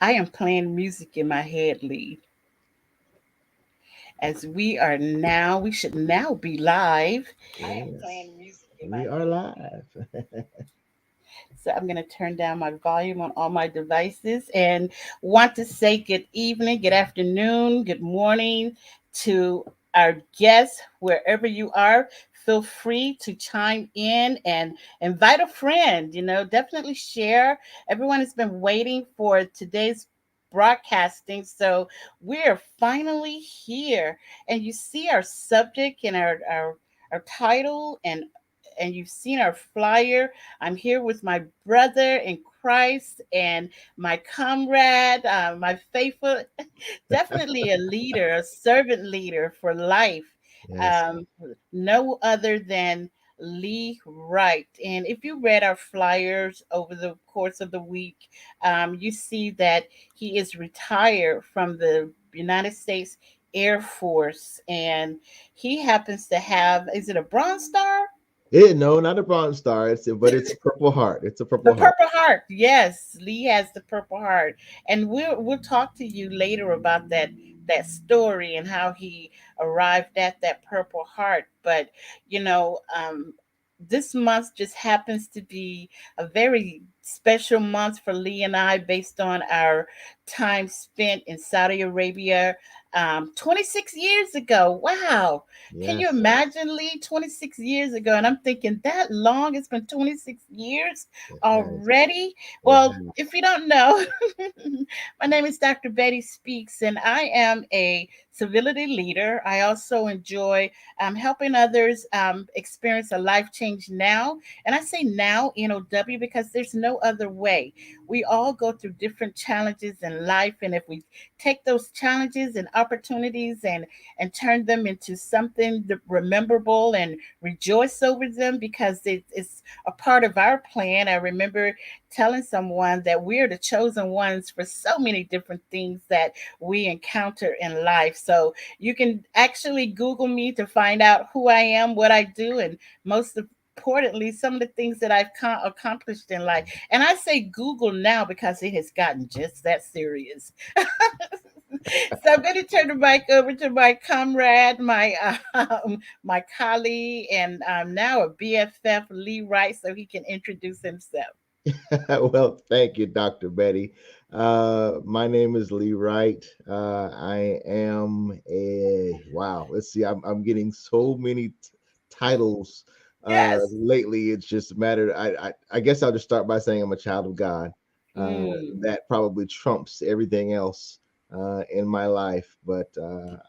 I am playing music in my head, Lee, as we should now be live. Yes, we are live. So I'm going to turn down my volume on all my devices and want to say good evening, good afternoon, good morning to our guests, wherever you are. Feel free to chime in and invite a friend. Definitely share. Everyone has been waiting for today's broadcasting. So we're finally here. And you see our subject and our title, and you've seen our flyer. I'm here with my brother in Christ and my comrade, my faithful, definitely a leader, a servant leader for life. Yes. Um, no other than Lee Wright. And if you read our flyers over the course of the week, you see that he is retired from the United States Air Force, and he happens to have, is it a Bronze Star? No, not a Bronze Star. But it's a Purple Heart. It's a The Purple Heart. Purple Heart. Yes, Lee has the Purple Heart, and we'll talk to you later about that story and how he arrived at that Purple Heart. But this month just happens to be a very special month for Lee and I, based on our time spent in Saudi Arabia. 26 years ago. Wow. Can you Yes. imagine, Lee? 26 years ago. And I'm thinking, that long? It's been 26 years It has. already? It Well, has. if you don't know, my name is Dr. Betty Speaks, and I am a civility leader. I also enjoy helping others experience a life change now. And I say now, NOW, because there's no other way. We all go through different challenges in life, and if we take those challenges and opportunities and turn them into something rememberable and rejoice over them, because it's a part of our plan. I remember telling someone that we're the chosen ones for so many different things that we encounter in life. So you can actually Google me to find out who I am, what I do, and most importantly, some of the things that I've accomplished in life. And I say Google now because it has gotten just that serious. So I'm going to turn the mic over to my comrade, my colleague, and now a BFF, Lee Wright, so he can introduce himself. Well, thank you, Dr. Betty. My name is Lee Wright. I am a wow. Let's see. I'm getting so many titles Yes. lately. It's just a matter. I guess I'll just start by saying I'm a child of God. Uh, Mm, that probably trumps everything else in my life. But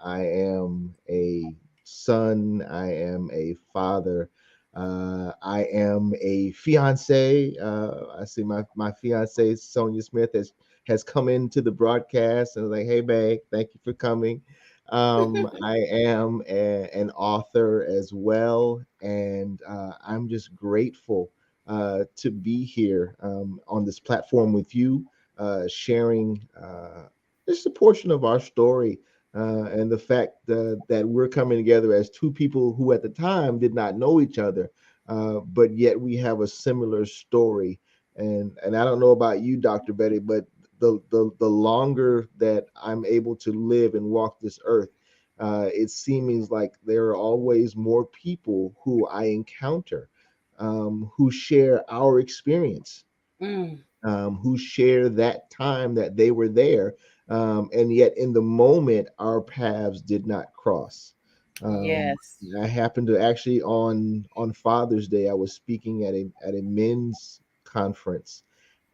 I am a son. I am a father. I am a fiance. I see my fiance Sonia Smith has come into the broadcast and like, hey, babe, thank you for coming. I am an author as well, and I'm just grateful to be here on this platform with you, sharing just a portion of our story and the fact that we're coming together as two people who at the time did not know each other, but yet we have a similar story. And I don't know about you, Dr. Betty, but the longer that I'm able to live and walk this earth, it seems like there are always more people who I encounter who share our experience, mm, who share that time that they were there, and yet in the moment our paths did not cross. Um, yes. I happened to actually on Father's Day I was speaking at a men's conference,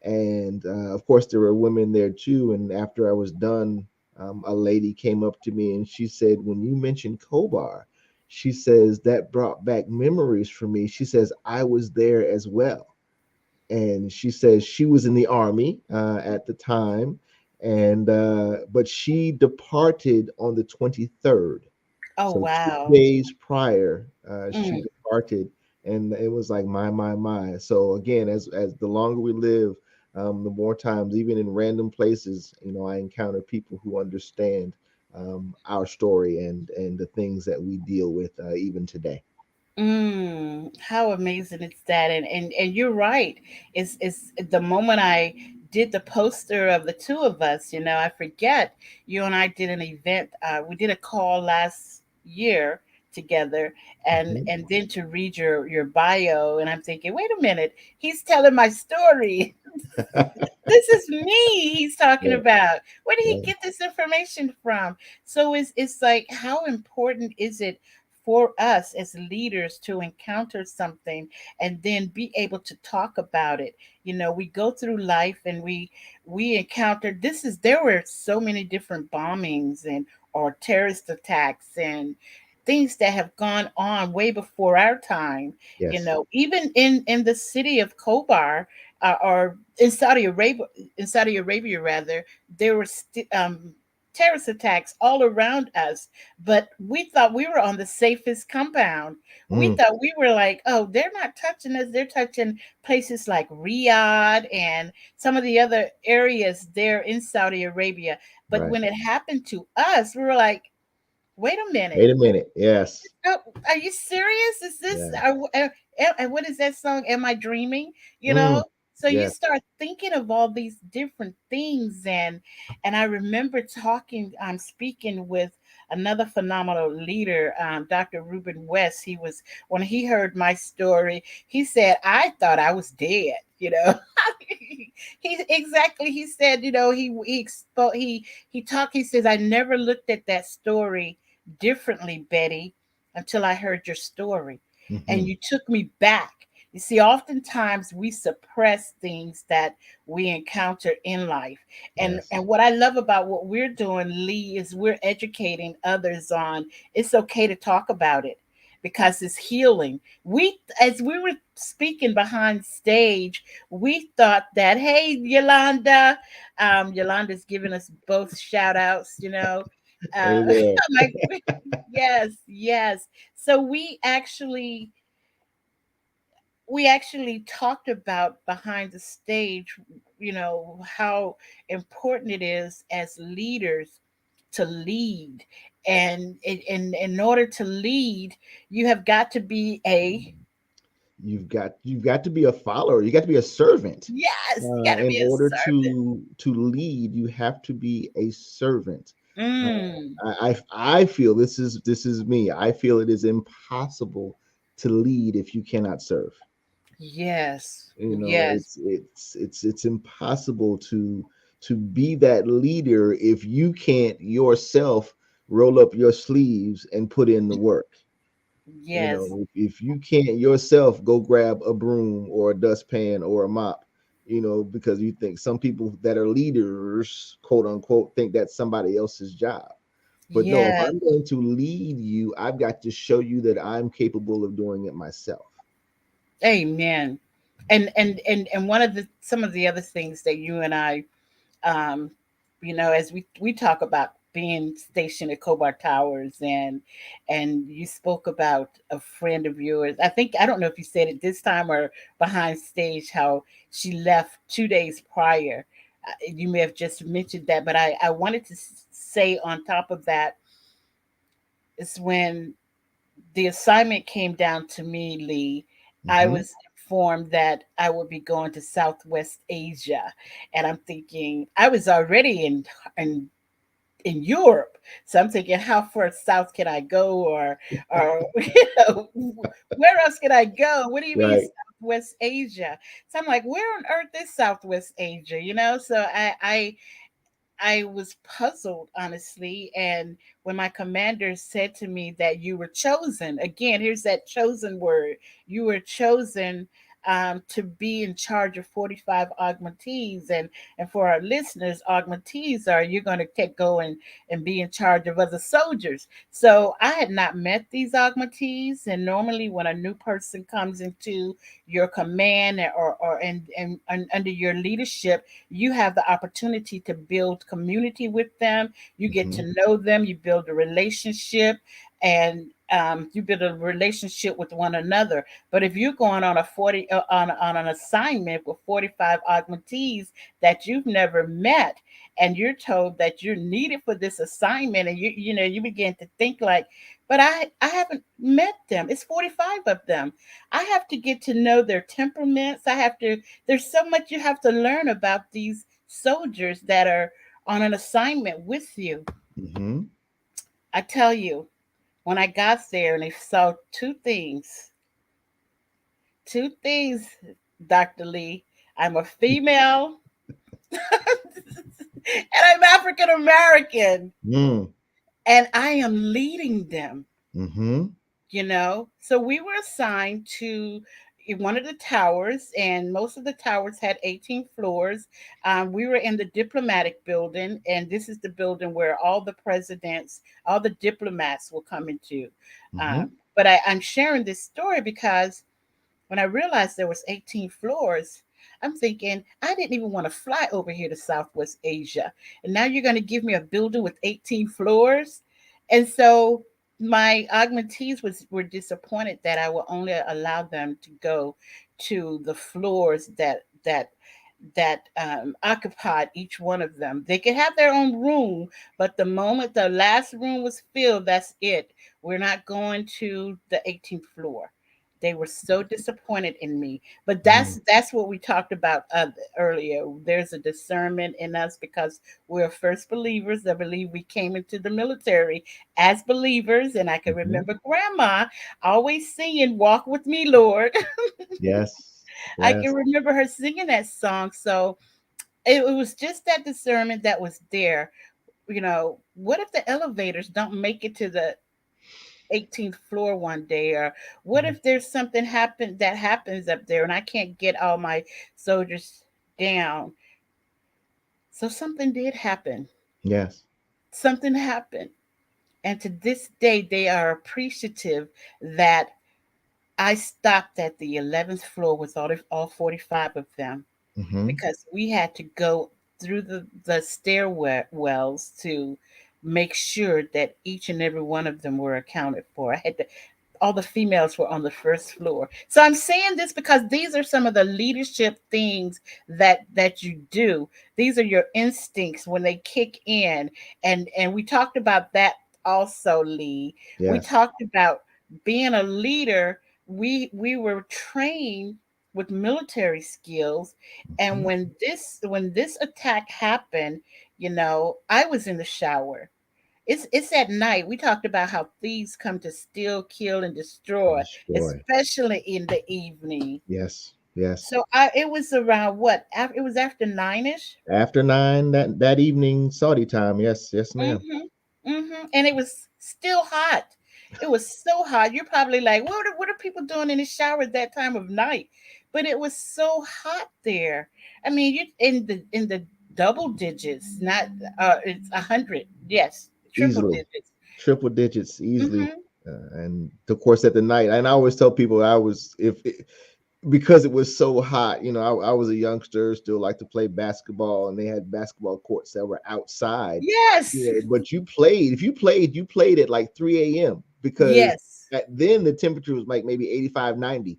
and of course there were women there too. And after I was done, a lady came up to me and she said, "When you mentioned Kobar," she says, "that brought back memories for me." She says, "I was there as well." And she says she was in the army at the time, and but she departed on the 23rd, Oh, so two wow. days prior she Mm, departed. And it was like my. So again, as the longer we live, the more times, even in random places, I encounter people who understand our story and the things that we deal with even today. how amazing is that? And you're right. It's the moment I did the poster of the two of us. I forget, you and I did an event. We did a call last year together, and Hmm. then to read your bio, and I'm thinking, wait a minute, he's telling my story. This is me he's talking Yeah, about. Where did he yeah, get this information from? So it's like, how important is it for us as leaders to encounter something and then be able to talk about it? We go through life and we encounter, there were so many different bombings and or terrorist attacks and things that have gone on way before our time. yes, Even in the city of Khobar, or in Saudi Arabia rather, there were terrorist attacks all around us. But we thought we were on the safest compound. We mm, thought we were like, oh, they're not touching us. They're touching places like Riyadh and some of the other areas there in Saudi Arabia. But right. when it happened to us, we were like, wait a minute. Wait a minute. Yes, Oh, are you serious? Is this yeah. and what is that song? Am I dreaming? You Mm, know? So you yes. start thinking of all these different things, and I remember speaking with another phenomenal leader, Dr. Reuben West. When he heard my story, he said, I thought I was dead. He said, he talked, he says, I never looked at that story differently, Betty, until I heard your story. And Hmm. you took me back. You see, oftentimes we suppress things that we encounter in life. And Yes. and what I love about what we're doing, Lee, is we're educating others on it's okay to talk about it because it's healing. As we were speaking behind stage, we thought that, hey, Yolanda's giving us both shout outs, Hey uh, there. like, yes, yes. So we actually talked about behind the stage, how important it is as leaders to lead. And in order to lead, you have got to be a You've got to be a follower. You got to be a servant. yes, you got to In be a order servant. to lead, you have to be a servant. Uh, Mm, I feel this is me. I feel it is impossible to lead if you cannot serve. yes, You know, yes, it's impossible to be that leader if you can't yourself roll up your sleeves and put in the work. You yes, know, if you can't yourself go grab a broom or a dustpan or a mop, because you think some people that are leaders, quote unquote, think that's somebody else's job. But no, if yes. I'm going to lead you, I've got to show you that I'm capable of doing it myself. Amen. And one of the some of the other things that you and I, um, as we talk about being stationed at Khobar Towers, and you spoke about a friend of yours. I don't know if you said it this time or behind stage, how she left 2 days prior. You may have just mentioned that, but I wanted to say on top of that is when the assignment came down to me, Lee, I Hmm. was informed that I would be going to Southwest Asia, and I'm thinking I was already in in Europe, so I'm thinking, how far south can I go, or where else can I go? What do you mean Right. Southwest Asia? So I'm like, where on earth is Southwest Asia? So I was puzzled, honestly. And when my commander said to me that you were chosen, again, here's that chosen word, you were chosen to be in charge of 45 augmentees. And for our listeners, augmentees are you're going to go and be in charge of other soldiers. So I had not met these augmentees. And normally, when a new person comes into your command or under your leadership, you have the opportunity to build community with them. You get Hmm. to know them. You build a relationship, and you build a relationship with one another. But if you're going on a 40 on an assignment with 45 augmentees that you've never met, and you're told that you're needed for this assignment, and you begin to think like, but I haven't met them. It's 45 of them. I have to get to know their temperaments. I have to There's so much you have to learn about these soldiers that are on an assignment with you. Mm-hmm. I tell you, when I got there and they saw two things, Dr. Lee. I'm a female and I'm African American Mm. and I am leading them. Mm-hmm. So we were assigned to one of the towers, and most of the towers had 18 floors. We were in the diplomatic building, and this is the building where all the presidents, all the diplomats will come into. Mm-hmm. But I'm sharing this story because when I realized there was 18 floors, I'm thinking I didn't even want to fly over here to Southwest Asia. And now you're going to give me a building with 18 floors? And so my augmentees were disappointed that I will only allow them to go to the floors that occupied each one of them. They could have their own room, but the moment the last room was filled, that's it. We're not going to the 18th floor. They were so disappointed in me. But Mm. that's what we talked about earlier. There's a discernment in us because we're first believers. I believe we came into the military as believers, and I can Mm-hmm. remember Grandma always singing "Walk with Me, Lord." Yes. I can Yes. remember her singing that song. So it was just that discernment that was there. What if the elevators don't make it to the 18th floor one day, or what Mhm. if there's something happens up there and I can't get all my soldiers down? So something did happen. Yes. Something happened. And to this day, they are appreciative that I stopped at the 11th floor with all 45 of them, Mm-hmm. because we had to go through the stairwells to make sure that each and every one of them were accounted for. I had to All the females were on the first floor. So I'm saying this because these are some of the leadership things that you do. These are your instincts when they kick in. And we talked about that also, Lee. We Yes. talked about being a leader. We were trained with military skills, and Mm-hmm. when this attack happened, I was in the shower. It's at night. We talked about how thieves come to steal, kill, and And destroy, destroy. especially in the evening. Yes. Yes. So it was around it was after 9ish. After 9 that evening, Saudi time. Yes. Yes, ma'am. And it was still hot. It was so hot. You're probably like, what are people doing in the shower at that time of night? But it was so hot there. I mean, you in the double digits, not it's 100. Yes, triple Easily. digits. Triple digits easily. Mhm. And of course, at the night, and I always tell people I was if because it was so hot. I was a youngster, still like to play basketball, and they had basketball courts that were outside. Yes. But you played. If you played, you played at like 3 a.m. because Yes. then the temperature was like maybe 85, 90.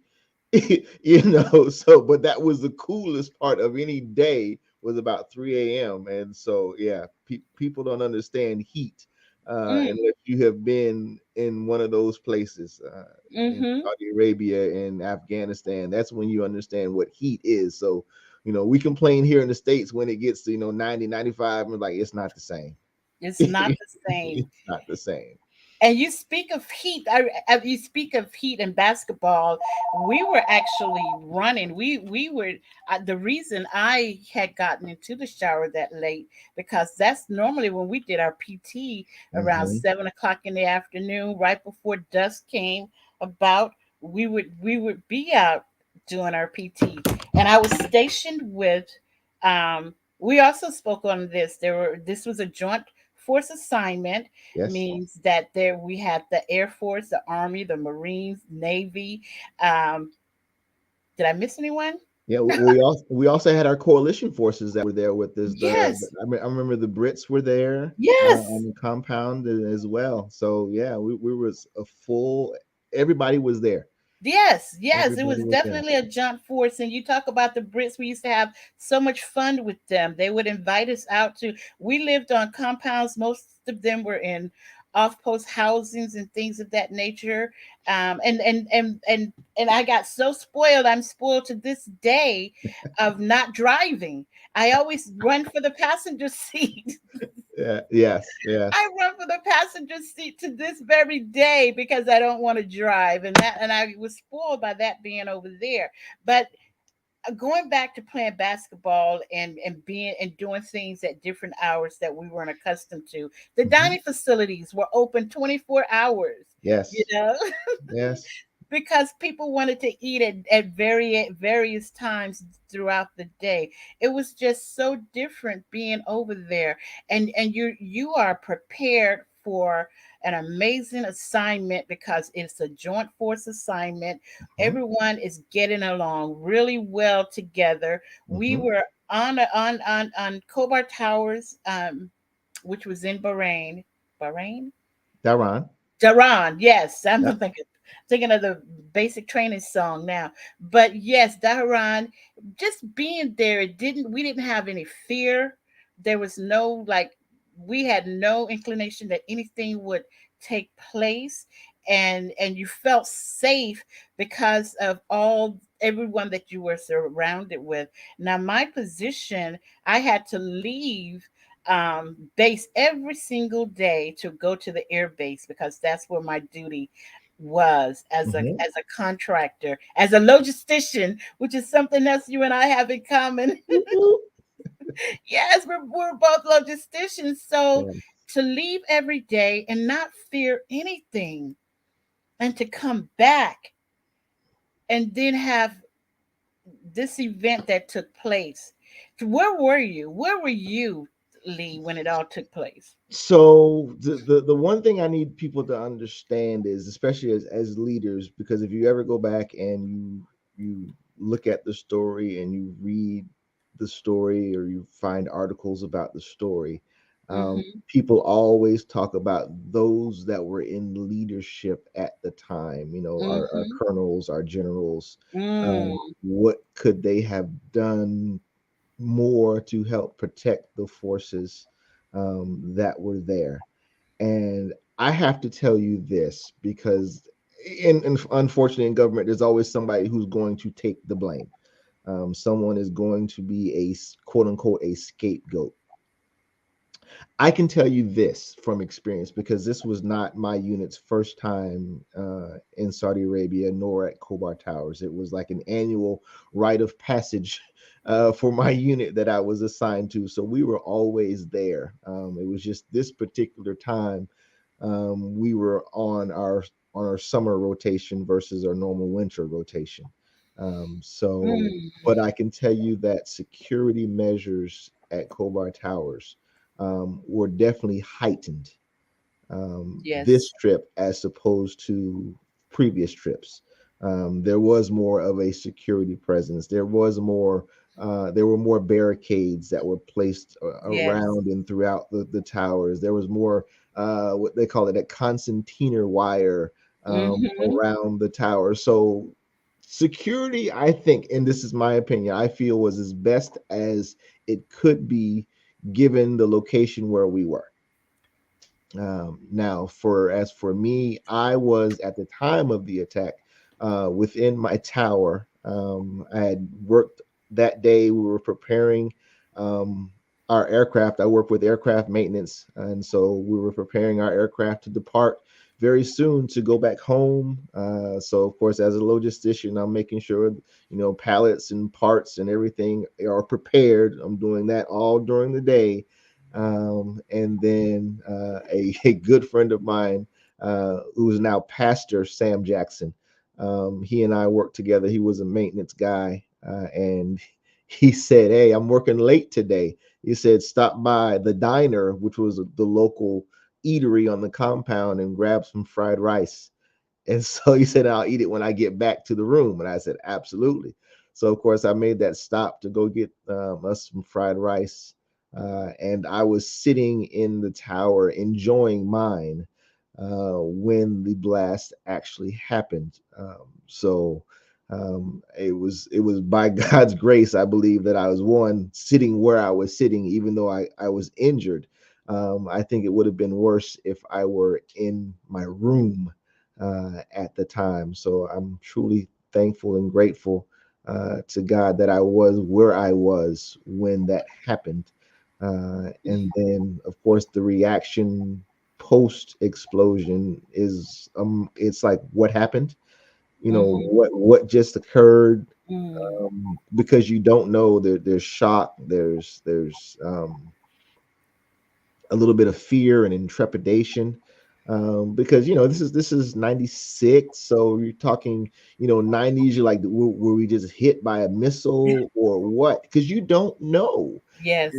So but that was the coolest part of any day was about 3 a.m. And so yeah, people don't understand heat Mm. unless you have been in one of those places in Mhm. Saudi Arabia and Afghanistan. That's when you understand what heat is. So we complain here in the States when it gets to 90, 95, and like it's not the same. It's not the same. It's not the same. And you speak of heat. You speak of heat in basketball. We were actually running. We were the reason I had gotten into the shower that late, because that's normally when we did our PT around Hmm. 7 o'clock in the afternoon, right before dusk came about. We would be out doing our PT, and I was stationed with. We also spoke on this. This was a joint force assignment, Yes. means that there we had the Air Force, the Army, the Marines, Navy. Um, did I miss anyone? Yeah, we also had our coalition forces that were there with us. Yes, I remember the Brits were there on yes, the compound as well. So yeah, we was a full. Everybody was there. yes. It Everybody was was there. definitely a jump force. And you talk about the Brits, we used to have so much fun with them. They would invite us out to. We lived on compounds. Most of them were in off post housings and things of that nature. And I got so spoiled. I'm spoiled to this day of not driving. I always run for the passenger seat. Yeah. Yes. I Yes. run for the passenger seat to this very day because I don't want to drive, and I was spoiled by that being over there. But going back to playing basketball and being and doing things at different hours that we weren't accustomed to, the Hmm. dining facilities were open 24 hours. You Yes. know, Yes. because people wanted to eat at various times throughout the day. It was just so different being over there, and you are prepared for an amazing assignment because it's a joint force assignment. Hmm. Everyone is getting along really well together. We Hmm. were on Khobar Towers, which was in Bahrain. Daron. Daron, yes, I'm Yep. thinking of the basic training song now. But yes, Daron, just being there, we didn't have any fear. There was no like we had no inclination that anything would take place, and you felt safe because of all everyone that you were surrounded with. Now my position, I had to leave base every single day to go to the air base because that's where my duty was Hmm. as a contractor, as a logistician, which is something else you and I have in common. Yes, we're both logisticians. So Yes. to leave every day and not fear anything, and to come back and then have this event that took place. Where were you? Where were you, Lee, when it all took place? So the one thing I need people to understand is, especially as leaders, because if you ever go back and you look at the story and you read the story or you find articles about the story, Mm-hmm. people always talk about those that were in leadership at the time. Our Mm-hmm. colonels, our generals. Mm. What could they have done more to help protect the forces that were there? And I have to tell you this because, unfortunately, in government, there's always somebody who's going to take the blame. Someone is going to be quote unquote a scapegoat. I can tell you this from experience because this was not my unit's first time in Saudi Arabia nor at Khobar Towers. It was like an annual rite of passage for my unit that I was assigned to. So we were always there. It was just this particular time we were on our summer rotation versus our normal winter rotation. But Mm. I can tell you that security measures at Khobar Towers were definitely heightened this Yes. trip as opposed to previous trips. There was more of a security presence. There were more barricades that were placed Yes. around and throughout the towers. There was more, what they call it, a concertina wire Mm-hmm. around the tower. So security, I think, and this is my opinion, I feel was as best as it could be given the location where we were. Now, for as for me, I was at the time of the attack within my tower. I had worked that day. We were preparing um, our aircraft. I work with aircraft maintenance, and so we were preparing our aircraft to depart very soon to go back home. So, of course, as a logistician, I'm making sure pallets and parts and everything are prepared. I'm doing that all during the day, and then a good friend of mine, who's now Pastor Sam Jackson, he and I worked together. He was a maintenance guy, and he said, "Hey, I'm working late today." He said, "Stop by the diner, which was the local eatery on the compound, and grab some fried rice." And so he said, "I'll eat it when I get back to the room." And I said, "Absolutely." So, of course, I made that stop to go get us some fried rice. And I was sitting in the tower enjoying mine when the blast actually happened. It was by God's grace, I believe, that I was one sitting where I was sitting, even though I was injured. I think it would have been worse if I were in my room at the time. So I'm truly thankful and grateful to God that I was where I was when that happened. And then, of course, the reaction post explosion is it's like what happened, Mm-hmm. what just occurred, Mm. because you don't know. There's shock, there's a little bit of fear and intrepidation, because this is 96, so you're talking, 90s. You're like, were we just hit by a missile or what? Because you don't know. Yes.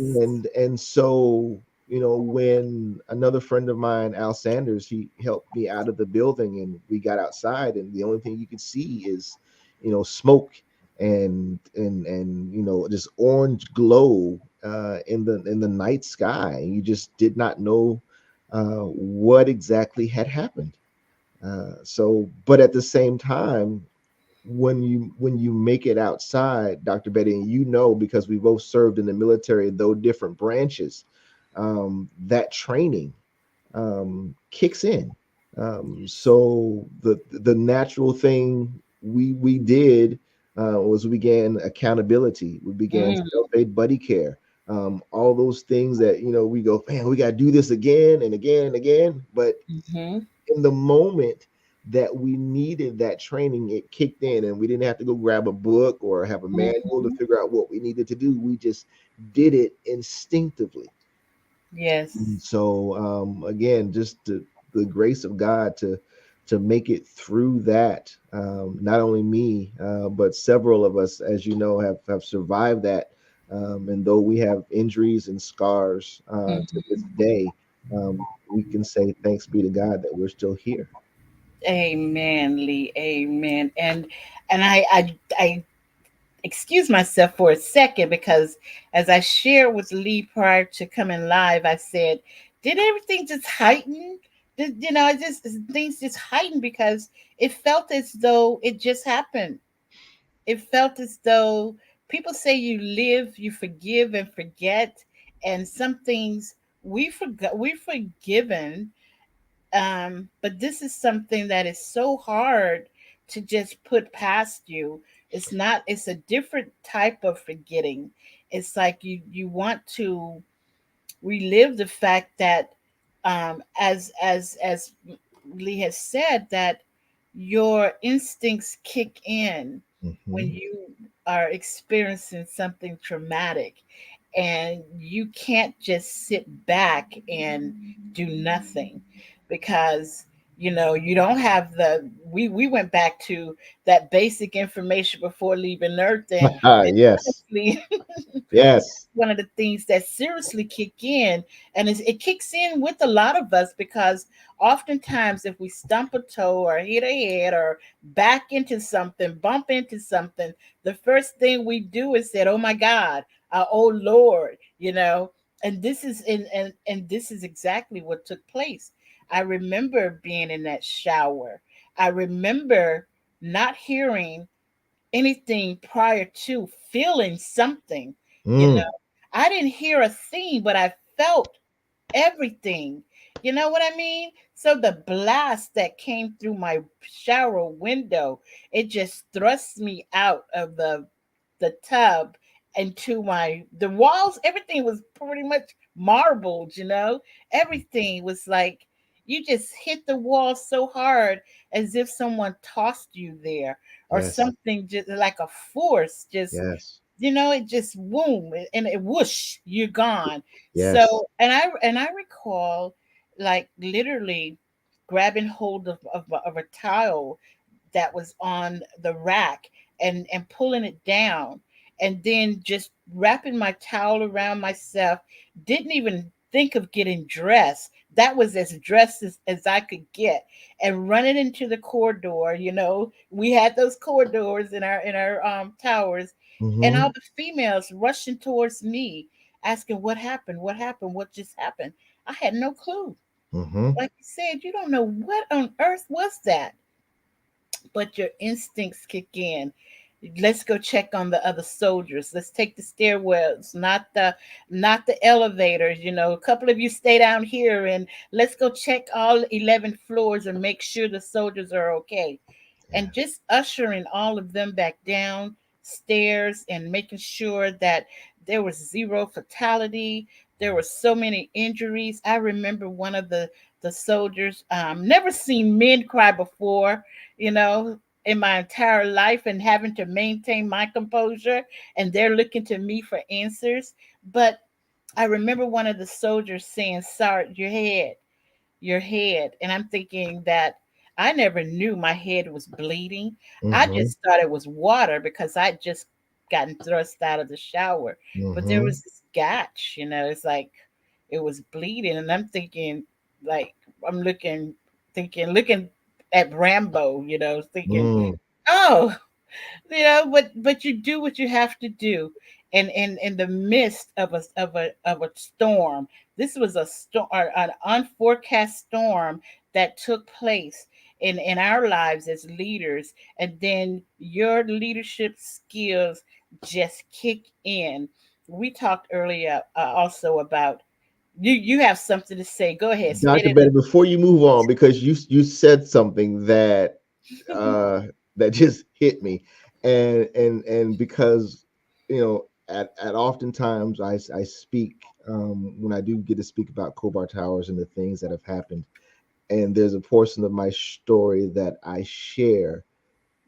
And so, when another friend of mine, Al Sanders, he helped me out of the building, and we got outside, and the only thing you could see is, smoke and just orange glow in the night sky. You just did not know what exactly had happened. So, but at the same time, when you make it outside, Dr. Betty, and because we both served in the military, though different branches, that training kicks in. So the natural thing we did was we began accountability. We began Mm. self-aid buddy care. All those things that we go, man, we got to do this again and again and again. But Mm-hmm. in the moment that we needed that training, it kicked in, and we didn't have to go grab a book or have a manual to Mm-hmm. figure out what we needed to do. We just did it instinctively. Yes. So again, just the grace of God to make it through that. Not only me, but several of us, as you know, have survived that. And though we have injuries and scars to this Mm-hmm. day, we can say thanks be to God that we're still here. Amen, Lee. Amen. And I excuse myself for a second because as I shared with Lee prior to coming live, I said, did everything just heighten? It just things just heightened because it felt as though it just happened. It felt as though people say you live, you forgive and forget, and some things we forgot, we're forgiven, but this is something that is so hard to just put past you. It's not, it's a different type of forgetting. It's like you want to relive the fact that, as Lee has said, that your instincts kick in when Hmm. you are experiencing something traumatic, and you can't just sit back and do nothing because you don't have the we went back to that basic information before leaving earth, and Yes, honestly, yes. one of the things that seriously kick in, and it kicks in with a lot of us because oftentimes if we stump a toe or hit a head or back into something, bump into something, the first thing we do is say, oh my God, oh Lord, and this is exactly what took place. I remember being in that shower. I remember not hearing anything prior to feeling something, you know. Mm, I didn't hear a thing, but I felt everything. You know what I mean? So the blast that came through my shower window, it just thrust me out of the tub into the walls. Everything was pretty much marbled, Everything was like you just hit the wall so hard as if someone tossed you there or yes, something, just like a force, just yes, it just boom, and it whoosh, you're gone. yes. So, and I recall, like, literally grabbing hold of a towel that was on the rack, and pulling it down, and then just wrapping my towel around myself. Didn't even think of getting dressed. That was as dressed as I could get, and running into the corridor. We had those corridors in our towers, and Hmm. all the females rushing towards me, asking what happened, what just happened. I had no clue. Hmm. Like you said, you don't know what on earth was that, but your instincts kick in. Let's go check on the other soldiers. Let's take the stairwells, not the elevators. A couple of you stay down here and let's go check all 11 floors and make sure the soldiers are okay. Yeah. And just ushering all of them back downstairs and making sure that there was zero fatality. There were so many injuries. I remember one of the soldiers, never seen men cry before, you know, in my entire life, and having to maintain my composure, and they're looking to me for answers. But I remember one of the soldiers saying, "Sir, your head." And I'm thinking that I never knew my head was bleeding. I Mm-hmm. just thought it was water because I'd just gotten thrust out of the shower. But there Mm-hmm. was this gotch, it's like it was bleeding. And I'm thinking, like, I'm looking at Rambo, thinking, Mm. oh, but you do what you have to do. And in the midst of a storm, this was a storm, an unforecast storm that took place in our lives as leaders, and then your leadership skills just kick in. We talked earlier, also about you have something to say. Go ahead, spit Dr. it Betty, before you move on, because you said something that out. uh that just hit me, and because at oftentimes I speak, when I do get to speak about Khobar Towers and the things that have happened, and there's a portion of my story that I share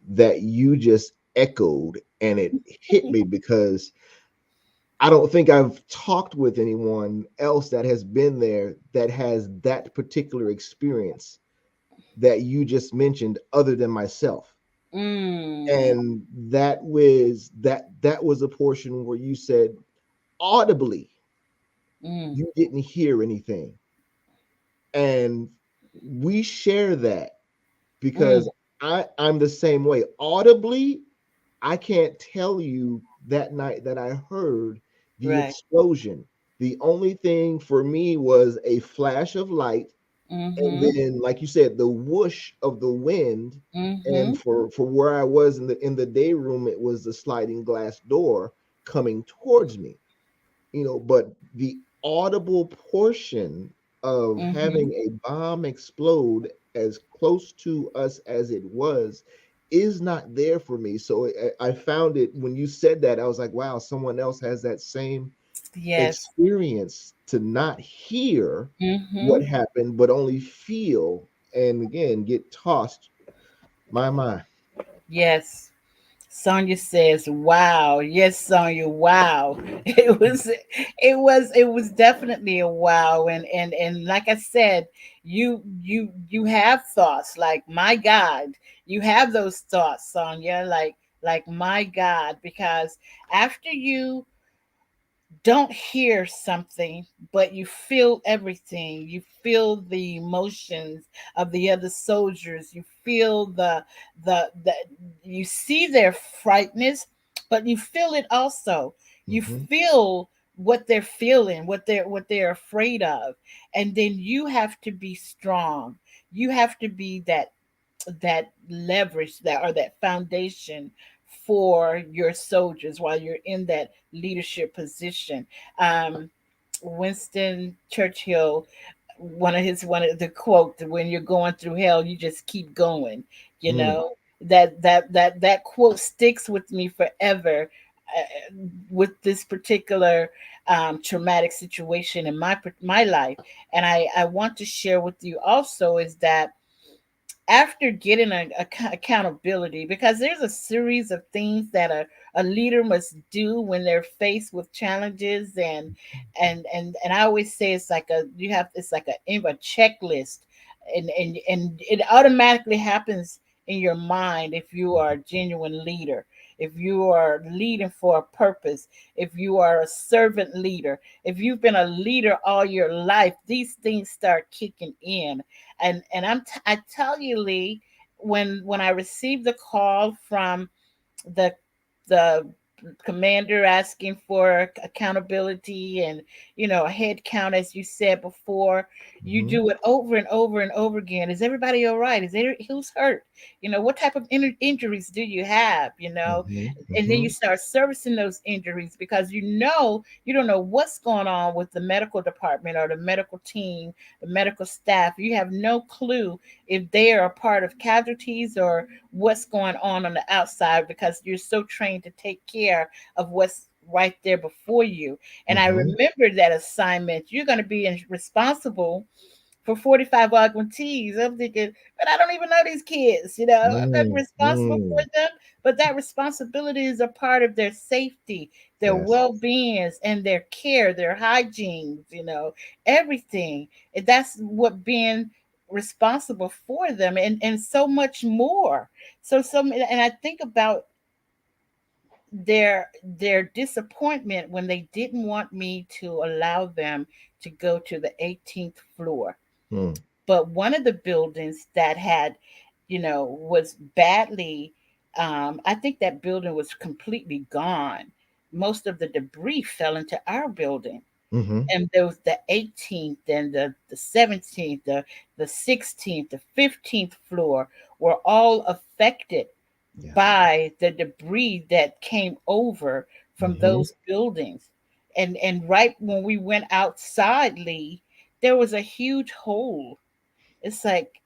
that you just echoed, and it hit me because I don't think I've talked with anyone else that has been there that has that particular experience that you just mentioned other than myself. Mm, And that was a portion where you said audibly mm, you didn't hear anything. And we share that mm, because I'm the same way. Audibly, I can't tell you that night that I heard the right. explosion. The only thing for me was a flash of light, and Mm-hmm. then, like you said, the whoosh of the wind. Mm-hmm. And for where I was in the day room, it was the sliding glass door coming towards me. But the audible portion of Mm-hmm. having a bomb explode as close to us as it was is not there for me. So I found it when you said that. I was like, wow, someone else has that same Yes. experience to not hear Mm-hmm. what happened, but only feel and again get tossed. My. Yes. Sonia says, "Wow." Yes, Sonia. Wow. It was definitely a wow. And like I said, you have thoughts like, my God. You have those thoughts, Sonia, like my God, because after you don't hear something, but you feel everything. You feel the emotions of the other soldiers. You feel the you see their frightness, but you feel it also. You Hmm. feel what they're feeling, what they're afraid of. And then you have to be strong. You have to be that leverage, that foundation for your soldiers while you're in that leadership position. um Winston Churchill, one of the quote, when you're going through hell, you just keep going. you Mm, know that quote sticks with me forever, with this particular traumatic situation in my life. And I want to share with you also is that after getting accountability, because there's a series of things that a leader must do when they're faced with challenges. And I always say it's like a checklist. And it automatically happens in your mind if you are a genuine leader, if you are leading for a purpose, if you are a servant leader, if you've been a leader all your life, these things start kicking in. And I tell you, Lee, when I received the call from the the commander asking for accountability and, a head count, as you said before. You Mm-hmm. do it over and over and over again. Is everybody all right? Is there who's hurt? What type of injuries do you have? Mm-hmm. And then you Mm-hmm. start servicing those injuries, because you don't know what's going on with the medical department or the medical team, the medical staff. You have no clue if they are a part of casualties or what's going on the outside, because you're so trained to take care of what's right there before you. And I Mm-hmm. remember that assignment. You're going to be responsible for 45 augmentees. I'm thinking, but I don't even know these kids. I'm not responsible for Mm-hmm. them, but that responsibility is a part of their safety, their Yes. well-beings, and their care, their hygiene, everything. And that's what being responsible for them, and so much more. And I think about their disappointment when they didn't want me to allow them to go to the 18th floor. Mm. But one of the buildings that had, was badly, I think that building was completely gone. Most of the debris fell into our building. Mm-hmm. And there was the 18th and the 17th, the 16th, the 15th floor were all affected Yeah. by the debris that came over from Mm-hmm. those buildings. And right when we went outside, Lee, there was a huge hole. It's like,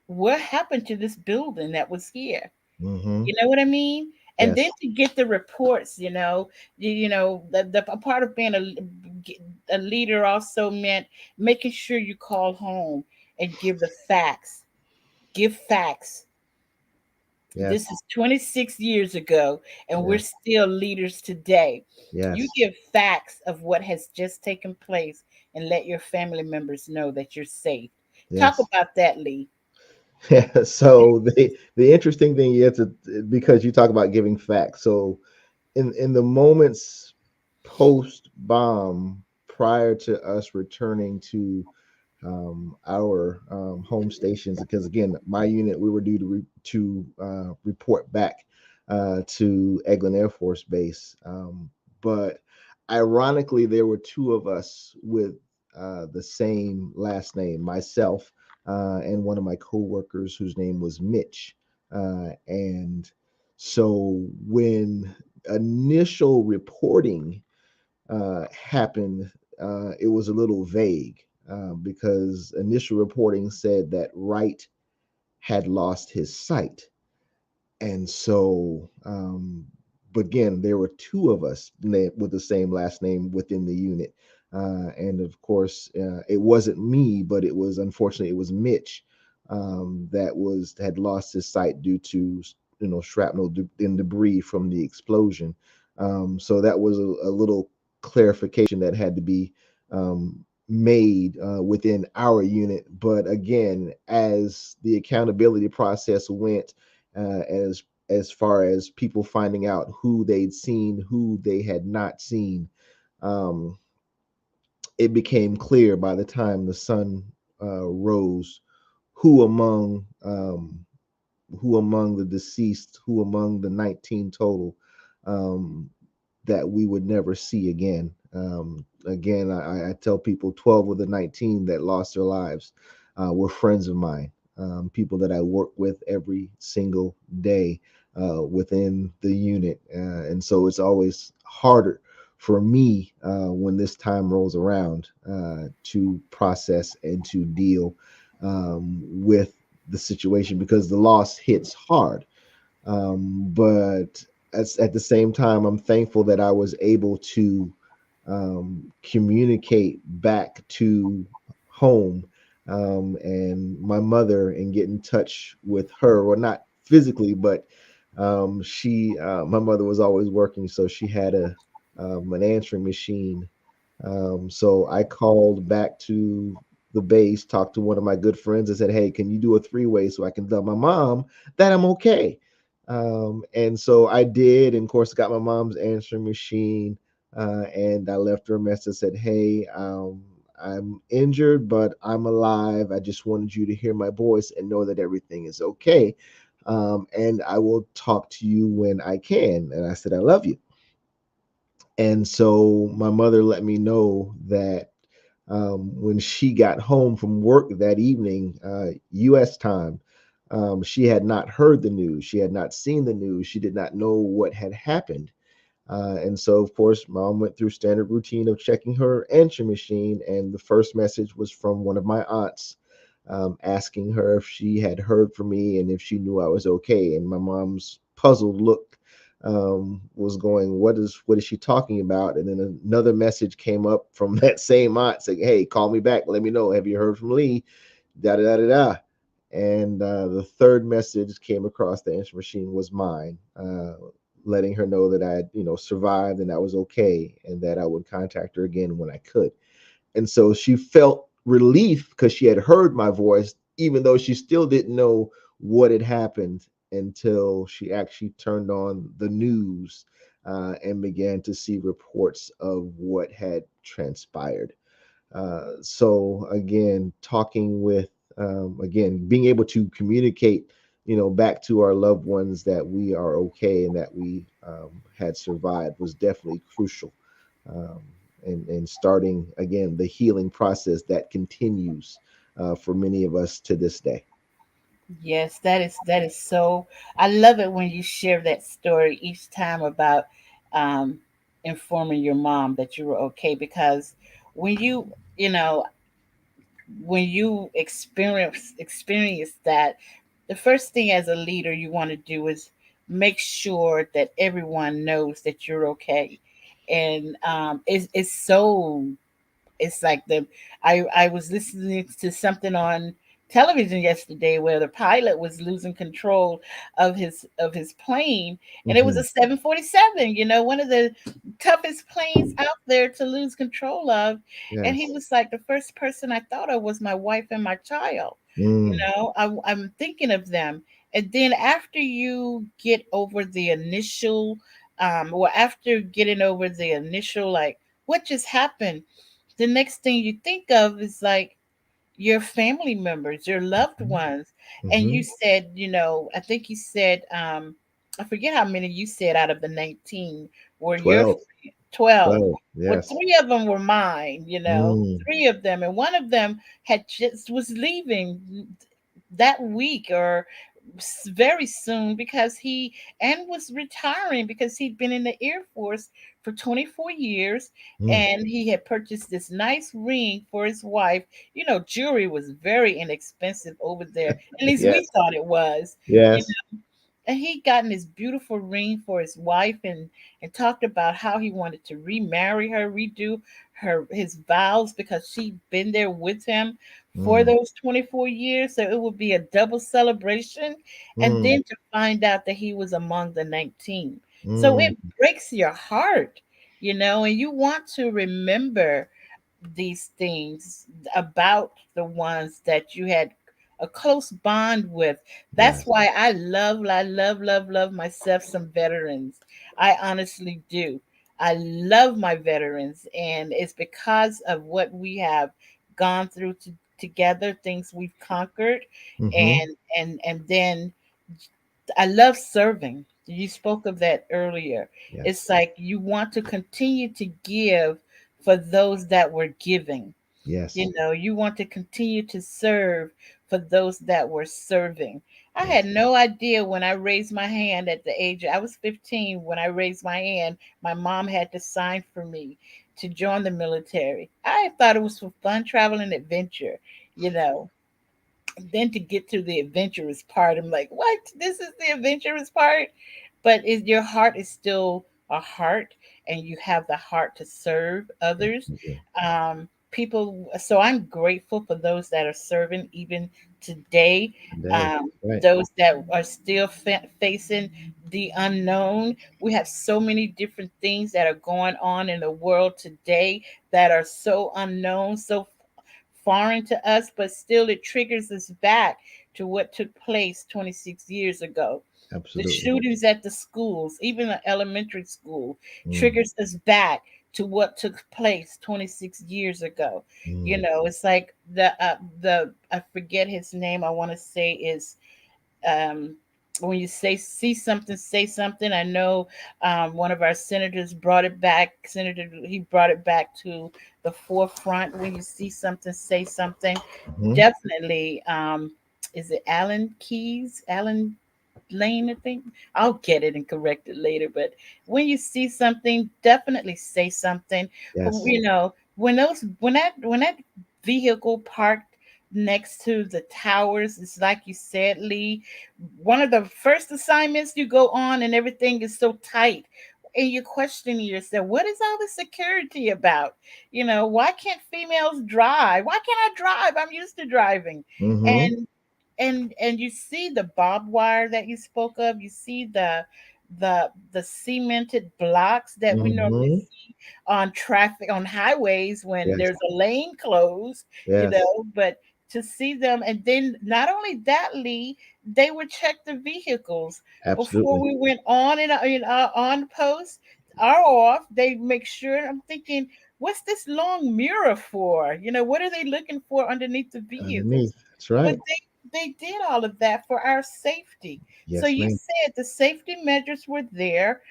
what happened to this building that was here? Mm-hmm. You know what I mean? And then Yes. to get the reports, the a part of being a leader also meant making sure you call home and give the facts. Give facts. This Yes. is 26 years ago, and we're Yes. still leaders today. You Yes. give facts of what has just taken place and let your family members know that you're safe. Talk Yes. about that, Lee. Yeah. So the interesting thing you have to, because you talk about giving facts. So in the moments post bomb, prior to us returning to our home stations, because again, my unit, we were due to report back to Eglin Air Force Base. But ironically, there were two of us with the same last name, myself and one of my coworkers whose name was Mitch. And so when initial reporting happened, it was a little vague because initial reporting said that Wright had lost his sight. And so, but again, there were two of us with the same last name within the unit. And of course, it wasn't me, but it was, unfortunately, it was Mitch that had lost his sight due to shrapnel and debris from the explosion. So that was a little clarification that had to be made within our unit. But again, as the accountability process went, as far as people finding out who they'd seen, who they had not seen, um, it became clear by the time the sun rose who among who among the deceased, who among the 19 total, um, that we would never see again. Again, I tell people 12 of the 19 that lost their lives were friends of mine, people that I work with every single day within the unit. And so it's always harder for me when this time rolls around to process and to deal with the situation, because the loss hits hard. But at the same time, I'm thankful that I was able to communicate back to home and my mother, and get in touch with her, or not physically, but my mother was always working, so she had an answering machine. So I called back to the base, talked to one of my good friends, and said, "Hey, can you do a three-way so I can tell my mom that I'm okay?" And so I did, and of course, got my mom's answering machine, and I left her a message, said, "Hey, I'm injured, but I'm alive. I just wanted you to hear my voice and know that everything is okay." and I will talk to you when I can. And I said, I love you. And so my mother let me know that when she got home from work that evening, US time, she had not heard the news. She had not seen the news. She did not know what had happened. And so, of course, mom went through standard routine of checking her answer machine. And the first message was from one of my aunts, asking her if she had heard from me and if she knew I was okay. And my mom's puzzled look was going, what is she talking about? And then another message came up from that same aunt saying, hey, call me back. Let me know. Have you heard from Lee? Da da da da da. And the third message came across the answer machine was mine, letting her know that I had, survived and I was okay, and that I would contact her again when I could. And so she felt relief because she had heard my voice, even though she still didn't know what had happened until she actually turned on the news and began to see reports of what had transpired. So again, talking with again, being able to communicate, back to our loved ones that we are okay and that we had survived was definitely crucial. Um, and starting again the healing process that continues for many of us to this day. Yes, that is so. I love it when you share that story each time about um, informing your mom that you were okay, because when you experience that, the first thing as a leader you want to do is make sure that everyone knows that you're okay, and it's so, it's like I was listening to something on television yesterday where the pilot was losing control of his plane, and it was Hmm. a 747, one of the toughest planes out there to lose control of. And he Yes. was like, the first person I thought of was my wife and my child. Mm. I'm thinking of them. And then after you get over the initial or after getting over the initial, like, what just happened, the next thing you think of is like your family members, your loved ones. And you Hmm. said, I think you said, I forget how many you said out of the 19 were your 12. 12. 12. Well, Yes. three of them were mine, Mm. three of them. And one of them had just was leaving that week or very soon, because he and was retiring because he'd been in the Air Force for 24 years, Mm. and he had purchased this nice ring for his wife. Jewelry was very inexpensive over there. At least we Yes. thought it was. You Yes. And he gotten this beautiful ring for his wife, and talked about how he wanted to remarry her, redo his vows, because she'd been there with him for Mm. those 24 years. So it would be a double celebration. And Mm. then to find out that he was among the 19. So Mm. it breaks your heart, and you want to remember these things about the ones that you had a close bond with. That's Yes. why I love myself some veterans. I honestly do. I love my veterans, and it's because of what we have gone through together, things we've conquered, Hmm. and then I love serving. You spoke of that earlier. It's Yes. like you want to continue to give for those that were giving. Yes. You want to continue to serve for those that were serving. I Yes. had no idea when I raised my hand at the age, I was 15 when I raised my hand. My mom had to sign for me to join the military. I thought it was for fun, travel, and adventure, you know then to get to the adventurous part, I'm like, what? This is the adventurous part? But your heart is still a heart, and you have the heart to serve others. Absolutely. People, so I'm grateful for those that are serving even today. Today. Um, Right. those that are still facing the unknown. We have so many different things that are going on in the world today that are so unknown, so foreign to us, but still it triggers us back to what took place 26 years ago. The Absolutely. shootings at the schools, even the elementary school, Mm. triggers us back to what took place 26 years ago. Mm. It's like the I forget his name. I want to say is um when you see something, say something. I know one of our senators brought it back. Senator, he brought it back to the forefront. When you see something, say something. Hmm. Definitely. Is it Alan Keys? Alan Lane, I think. I'll get it and correct it later. But when you see something, definitely say something. Yes. You know, when that vehicle parked next to the towers, it's like you said, Lee. One of the first assignments you go on, and everything is so tight. And you're questioning yourself, what is all the security about? Why can't females drive? Why can't I drive? I'm used to driving. Hmm. And you see the barbed wire that you spoke of. You see the cemented blocks that we normally Hmm. see on traffic on highways when Yes. there's a lane closed. Yes. But to see them, and then not only that, Lee, they would check the vehicles before Absolutely. we went on and on post or off. They make sure. I'm thinking, what's this long mirror for? What are they looking for underneath the vehicles? Underneath. That's But right. they did all of that for our safety. So Yes, you ma'am. said the safety measures were there.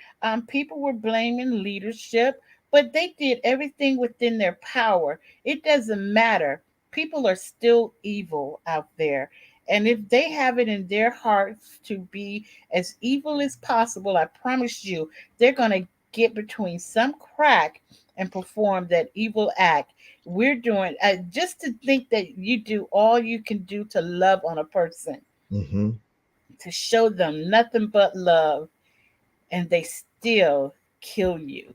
People were blaming leadership, but they did everything within their power. It doesn't matter. People are still evil out there. And if they have it in their hearts to be as evil as possible, I promise you, they're going to get between some crack and perform that evil act. We're doing just to think that you do all you can do to love on a person, Hmm. to show them nothing but love, and they still kill you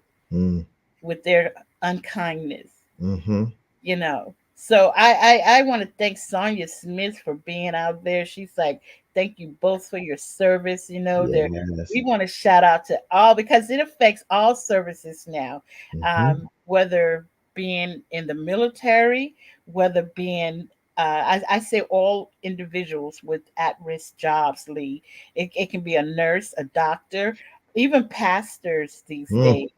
with their unkindness. Mm-hmm. So I want to thank Sonia Smith for being out there. She's like, thank you both for your service. There Yes. we want to shout out to all because it affects all services now, Hmm. whether being in the military, whether being I say all individuals with at-risk jobs, Lee. It can be a nurse, a doctor, even pastors these Mm. days.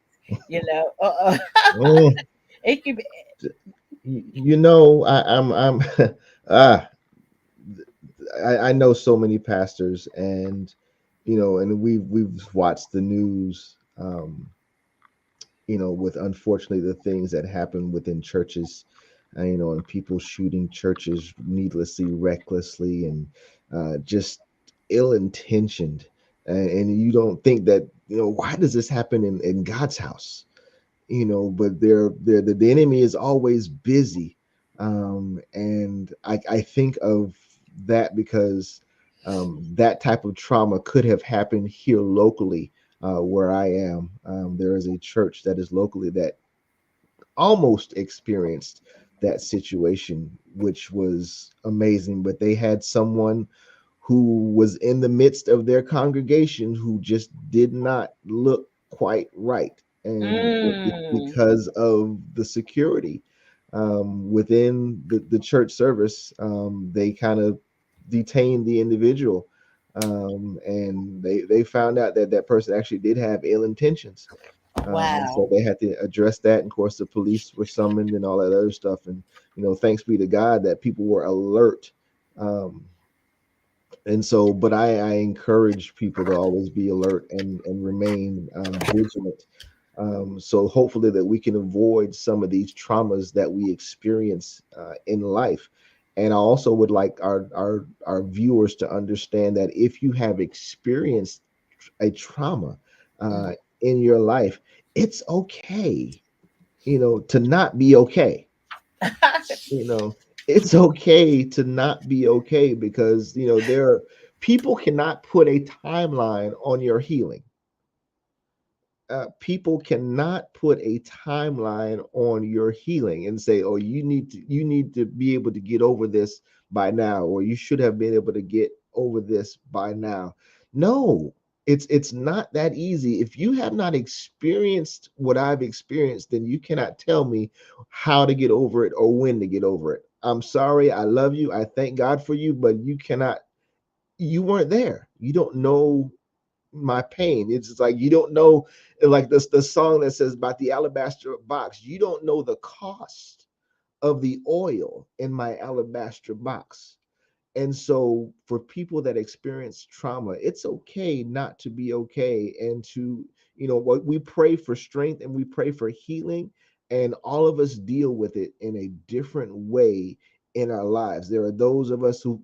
Mm. It could be. I'm ah I know so many pastors, and and we've watched the news, with unfortunately the things that happen within churches, and people shooting churches needlessly, recklessly, and just ill intentioned. And you don't think that, why does this happen in God's house? But the enemy is always busy. And I think of that because that type of trauma could have happened here locally, where I am. There is a church that is locally that almost experienced that situation, which was amazing. But they had someone who was in the midst of their congregation who just did not look quite right. And Mm, because of the security within the church service, they kind of detained the individual. And they found out that that person actually did have ill intentions, and so wow. they had to address that. And of course, the police were summoned and all that other stuff. And thanks be to God that people were alert. Um, and so, but I encourage people to always be alert and remain vigilant. So hopefully that we can avoid some of these traumas that we experience in life. And I also would like our viewers to understand that if you have experienced a trauma Mm. uh, in your life, it's okay, to not be okay. you know it's okay to not be okay, because people cannot put a timeline on your healing. People cannot put a timeline on your healing and say, oh, you need to be able to get over this by now, or you should have been able to get over this by now. No, it's not that easy. If you have not experienced what I've experienced, then you cannot tell me how to get over it or when to get over it. I'm sorry. I love you. I thank God for you, but you weren't there. You don't know my pain. It's just like you don't know, like this the song that says about the alabaster box. You don't know the cost of the oil in my alabaster box. And so for people that experience trauma, it's okay not to be okay, and to, what we pray for strength and we pray for healing, and all of us deal with it in a different way in our lives. There are those of us who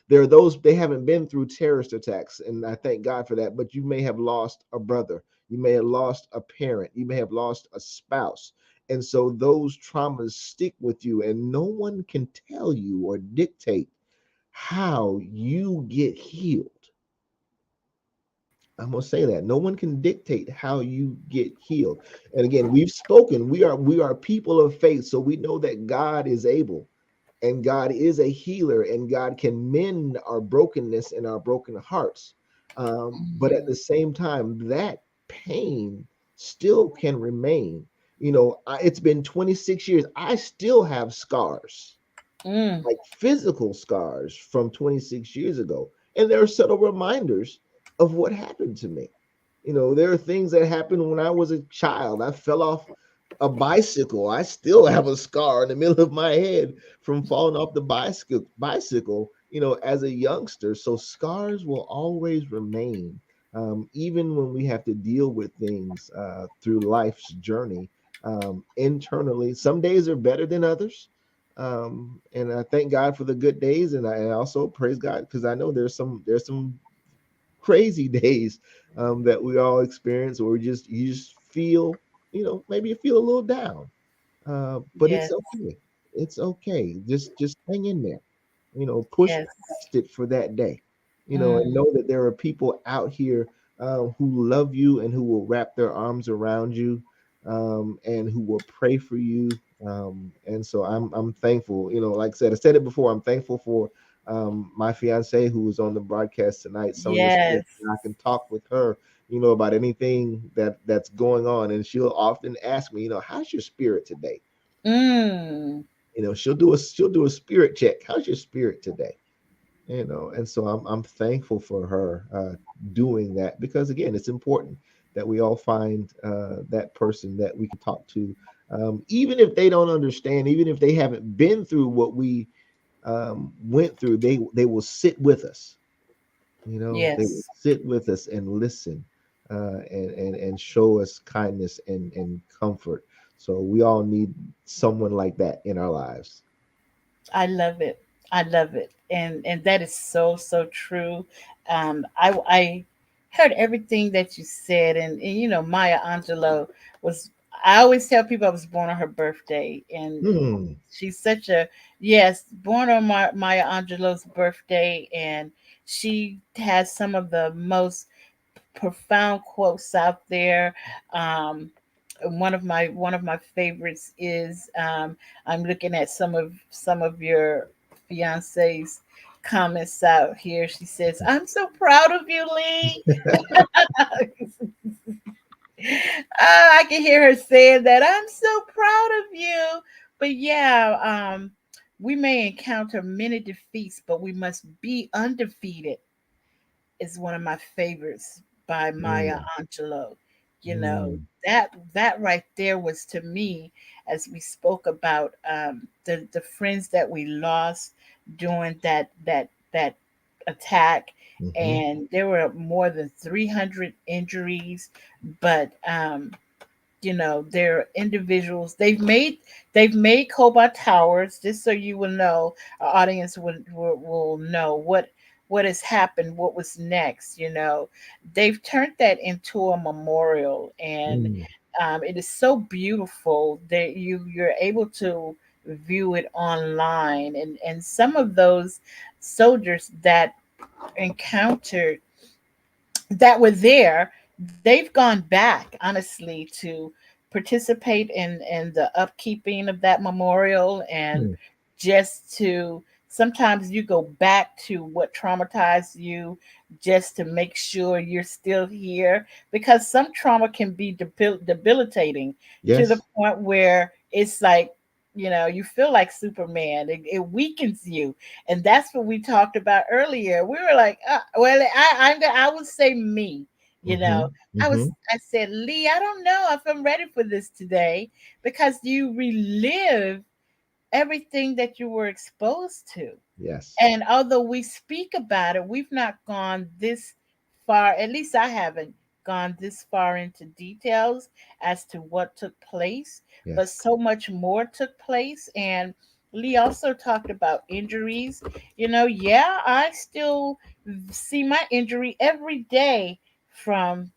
there are those, they haven't been through terrorist attacks, and I thank God for that, but you may have lost a brother, you may have lost a parent, you may have lost a spouse. And so those traumas stick with you, and no one can tell you or dictate how you get healed. I'm gonna say that no one can dictate how you get healed. And again, we've spoken. We are people of faith, so we know that God is able, and God is a healer, and God can mend our brokenness and our broken hearts. But at Mhm. the same time, that pain still can remain. It's been 26 years. I still have scars, Mm. like physical scars from 26 years ago. And there are subtle reminders of what happened to me. There are things that happened when I was a child. I fell off a bicycle. I still have a scar in the middle of my head from falling off the bicycle, as a youngster. So scars will always remain, even when we have to deal with things through life's journey, internally. Some days are better than others, and I thank God for the good days, and I also praise God because I know there's some crazy days that we all experience, where you just feel, maybe you feel a little down, but Yes. it's okay. It's okay. Just hang in there. Push Yes. past it for that day. And Mm. know that there are people out here who love you and who will wrap their arms around you, and who will pray for you. And so I'm thankful. Like I said it before. I'm thankful for my fiance who was on the broadcast tonight, Sonia Smith. Yes. And I can talk with her, about anything that's going on, and she'll often ask me, how's your spirit today? Mm. She'll do a spirit check. How's your spirit today? And so I'm thankful for her doing that, because again, it's important that we all find that person that we can talk to, even if they don't understand, even if they haven't been through what we went through. They will sit with us. They will Yes. sit with us and listen, and show us kindness and comfort. So we all need someone like that in our lives. I love it. I love it. And that is so so true. I heard everything that you said, and Maya Angelou was. I always tell people I was born on her birthday, and Hmm. she's such a yes, born on Maya Angelou's birthday, and she has some of the most profound quotes out there. Um, one of my favorites is I'm looking at some of your fiance's comments out here. She says, "I'm so proud of you, Lee." I can hear her saying that. I'm so proud of you. But yeah, we may encounter many defeats, but we must be undefeated is one of my favorites by Maya Mm, Angelou. You know, mm, that right there was to me, as we spoke about the friends that we lost during that attack, mhm, and there were more than 300 injuries, but they're individuals. They've made Khobar Towers, just so you will know, our audience will know what has happened, what was next. They've turned that into a memorial, and mm, it is so beautiful that you're able to view it online, and some of those soldiers that encountered that were there, they've gone back honestly to participate in the upkeeping of that memorial, and mm. just to sometimes you go back to what traumatized you just to make sure you're still here, because some trauma can be debilitating to the Yes. point where it's like you feel like Superman. It weakens you, and that's what we talked about earlier. We were like, well, I would say me. You know, Mhm, mhm, I said, Lee, I don't know if I'm ready for this today, because you relive everything that you were exposed to. Yes. And although we speak about it, we've not gone this far, at least I haven't gone this far into details as to what took place, but Yes. so much more took place. And Lee also talked about injuries. Yeah, I still see my injury every day from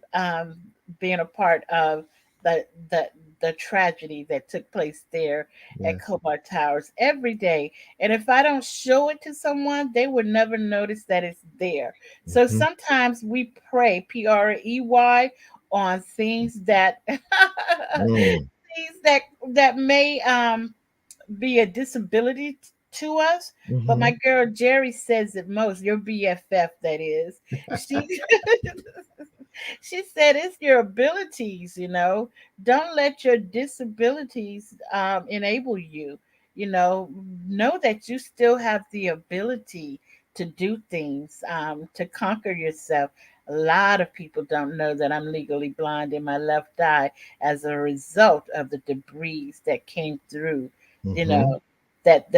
being a part of the, the, the tragedy that took place there at Yes. Khobar Towers every day. And if I don't show it to someone, they would never notice that it's there. So Hmm. sometimes we pray, PREY, on things that Mm. things that may be a disability to us. But my Hmm. girl Jerry says it most. Your BFF, that is. She she said it's your abilities, don't let your disabilities enable you. Know that you still have the ability to do things, to conquer yourself. A lot of people don't know that I'm legally blind in my left eye as a result of the debris that came through, you Hmm. know, that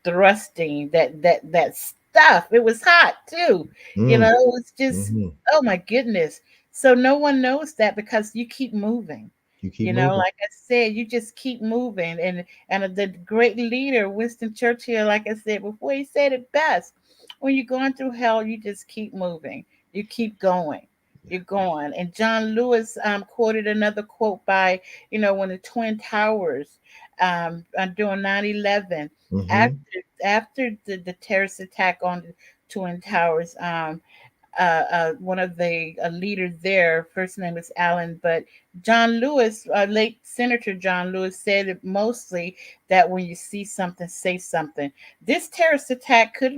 thrusting, that stuff. It was hot too. Mm. It was just, Hmm. oh my goodness. So no one knows that because you keep moving. You keep moving. Like I said, you just keep moving. And the great leader, Winston Churchill, like I said before, he said it best. When you're going through hell, you just keep moving. You keep going. You're going. And John Lewis quoted another quote by, when the Twin Towers during 9/11, after Hmm. the terrorist attack on the Twin Towers, one of the leaders there. First name is Allen, but John Lewis, late Senator John Lewis, said it mostly that when you see something, say something. This terrorist attack could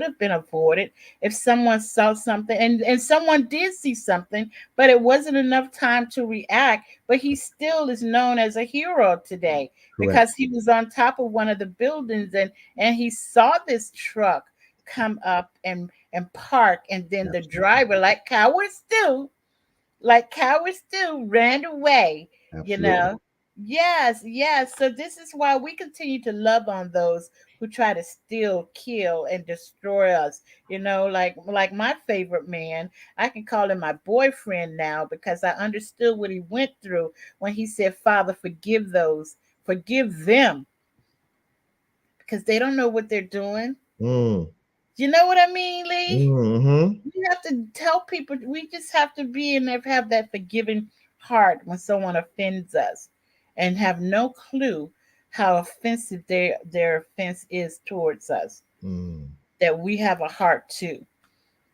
have been avoided if someone saw something, and someone did see something, but it wasn't enough time to react. But he still is known as a hero today Correct. because he was on top of one of the buildings, and he saw this truck come up and park, and then the Absolutely. driver, like cowards do, ran away. you Absolutely. know yes, yes. So this is why we continue to love on those who try to steal, kill, and destroy us. Like my favorite man, I can call him my boyfriend now because I understood what he went through when he said, Father, forgive them, because they don't know what they're doing. Mm. You know what I mean, Lee? Hmm. We have to tell people, we just have to be and have that forgiving heart when someone offends us, and have no clue how offensive their offense is towards us. Mm. That we have a heart too,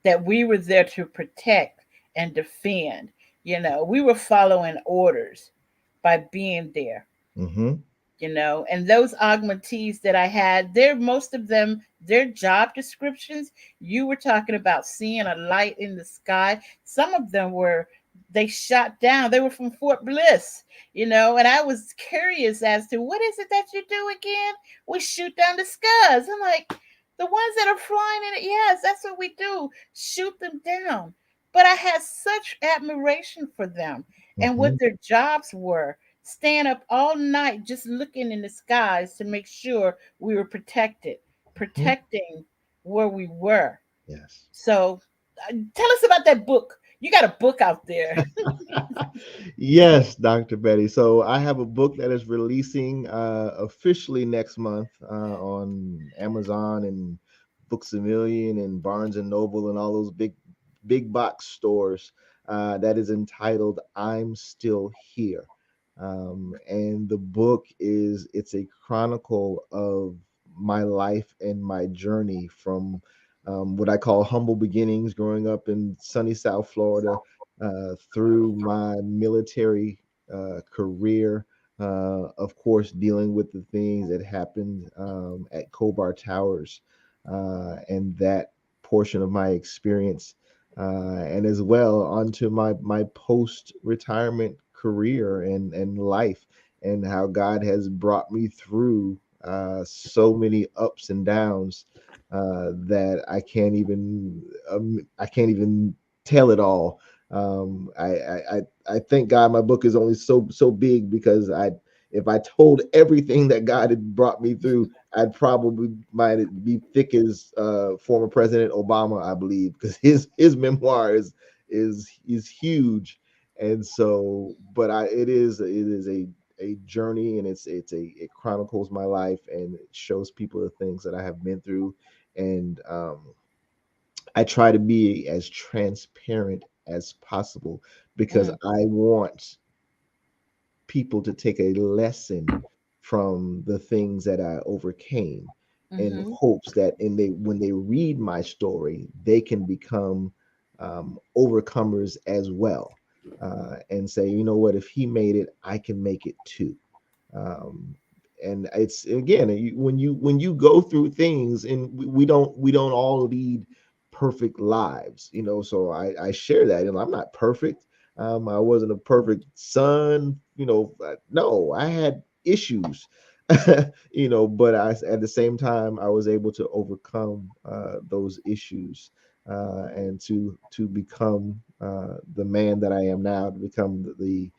that we were there to protect and defend. We were following orders by being there. Hmm. And those augmentees that I had, they're most of them, their job descriptions, you were talking about seeing a light in the sky. Some of them were, they shot down, they were from Fort Bliss, and I was curious as to what is it that you do again. We shoot down the skies. I'm like, the ones that are flying in it, yes, that's what we do, shoot them down. But I had such admiration for them and Hmm. what their jobs were, staying up all night just looking in the skies to make sure we were protected, Hmm. protecting where we were. Yes. So, tell us about that book. You got a book out there. Yes, Dr. Betty. So I have a book that is releasing officially next month on Amazon and Books a Million and Barnes and Noble and all those big box stores. That is entitled "I'm Still Here," and the book is it's a chronicle of my life and my journey from what I call humble beginnings, growing up in sunny South Florida, through my military career, of course, dealing with the things that happened at Khobar Towers and that portion of my experience, and as well onto my post retirement career and life, and how God has brought me through so many ups and downs that I can't even tell it all. I thank God my book is only so big because if I told everything that God had brought me through, I'd probably might be thick as former President Obama, I believe, because his memoir is huge. And so, but I it is a journey, and it chronicles my life, and it shows people the things that I have been through. And I try to be as transparent as possible because Mm, I want people to take a lesson from the things that I overcame, in mm-hmm, hopes that in they when they read my story, they can become overcomers as well, and say, you know what, if he made it, I can make it too. um, and it's again, when you go through things, and we don't all lead perfect lives, so I share that, and I'm not perfect. I wasn't a perfect son, no, I had issues. But at the same time, I was able to overcome those issues, and to become the man that I am now, to become the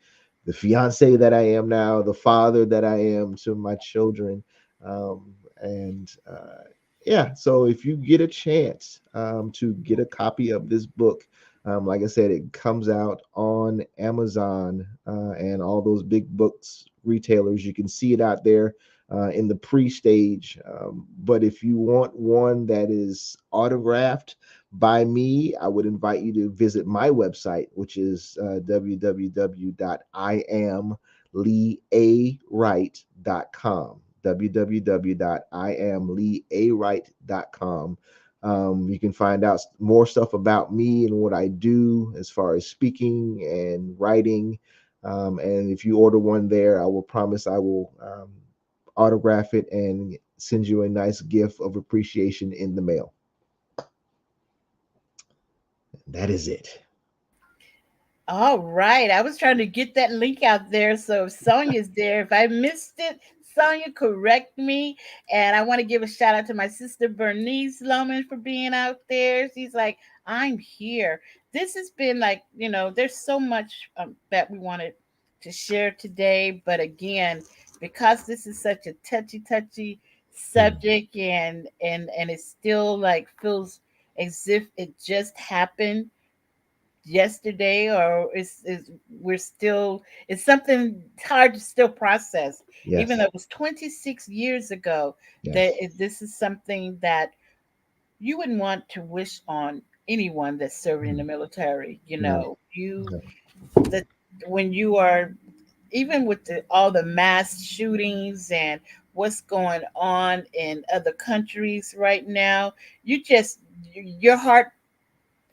fiance that I am now, the father that I am to my children. And Yeah, so if you get a chance to get a copy of this book, like I said, it comes out on Amazon and all those big books retailers. You can see it out there in the pre stage. But if you want one that is autographed by me, I would invite you to visit my website, which is www.iamleeawright.com. www.iamleeawright.com. You can find out more stuff about me and what I do as far as speaking and writing. And if you order one there, I will promise I will autograph it and send you a nice gift of appreciation in the mail. That is it. all right. I was trying to get that link out there. So if Sonia's there, if I missed it, Sonia, correct me. And I want to give a shout out to my sister Bernice Loman for being out there. She's like, I'm here. This has been like, there's so much that we wanted to share today. But again, because this is such a touchy Mm. subject, and it still like feels as if it just happened yesterday, or is we're still, it's something hard to still process, even though Yes. it was 26 years ago. Yes. This is something that you wouldn't want to wish on anyone that's serving in the Mm. military. No. You No. that when you are, even with all the mass shootings and what's going on in other countries right now, you just, your heart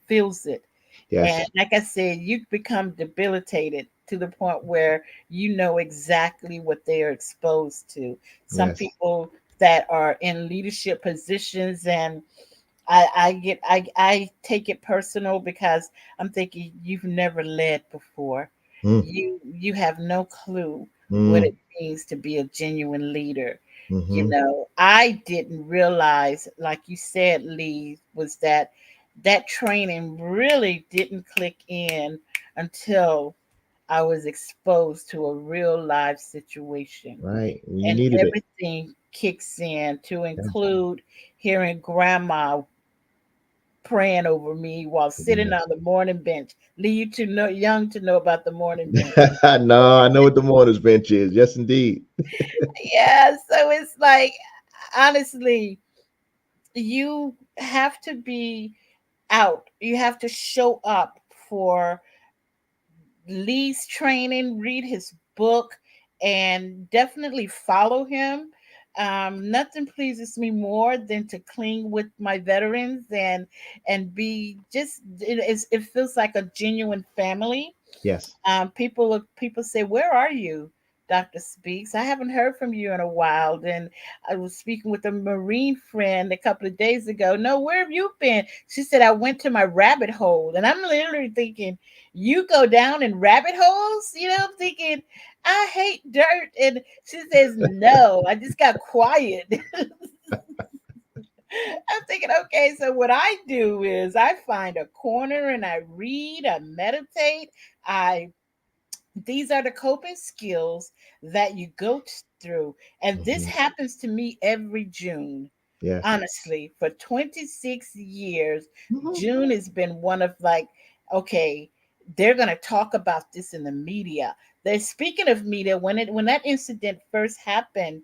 feels it. And Yes. like I said, you become debilitated to the point where you know exactly what they are exposed to. Some Yes. people that are in leadership positions, and I take it personal because I'm thinking you've never led before. Mm. You have no clue what Mm. it means to be a genuine leader. Mm-hmm. I didn't realize, like you said, Lee, was that training really didn't click in until I was exposed to a real life situation. Right. You And needed it. everything kicks in, to Yeah. include hearing grandma praying over me while sitting on Yes. the morning bench. Lee, you too know, young to know about the morning bench. No, I know what the mourners bench is. Yes, indeed. Yeah, so it's like, honestly, you have to be out. You have to show up for Lee's training, read his book, and definitely follow him. Nothing pleases me more than to cling with my veterans and be just, it feels like a genuine family. Yes. People say, "Where are you, Doctor Speaks? I haven't heard from you in a while." And I was speaking with a Marine friend a couple of days ago. No, where have you been? She said, "I went to my rabbit hole," and I'm literally thinking, "You go down in rabbit holes?" I'm thinking, "I hate dirt," and she says, "No, I just got quiet." I'm thinking, okay, so what I do is I find a corner and I read, I meditate, I These are the coping skills that you go through. And this Hmm. happens to me every June. Yes. Honestly, for 26 years, Hmm. June has been one of like, okay, they're going to talk about this in the media. They're speaking of media. When that incident first happened,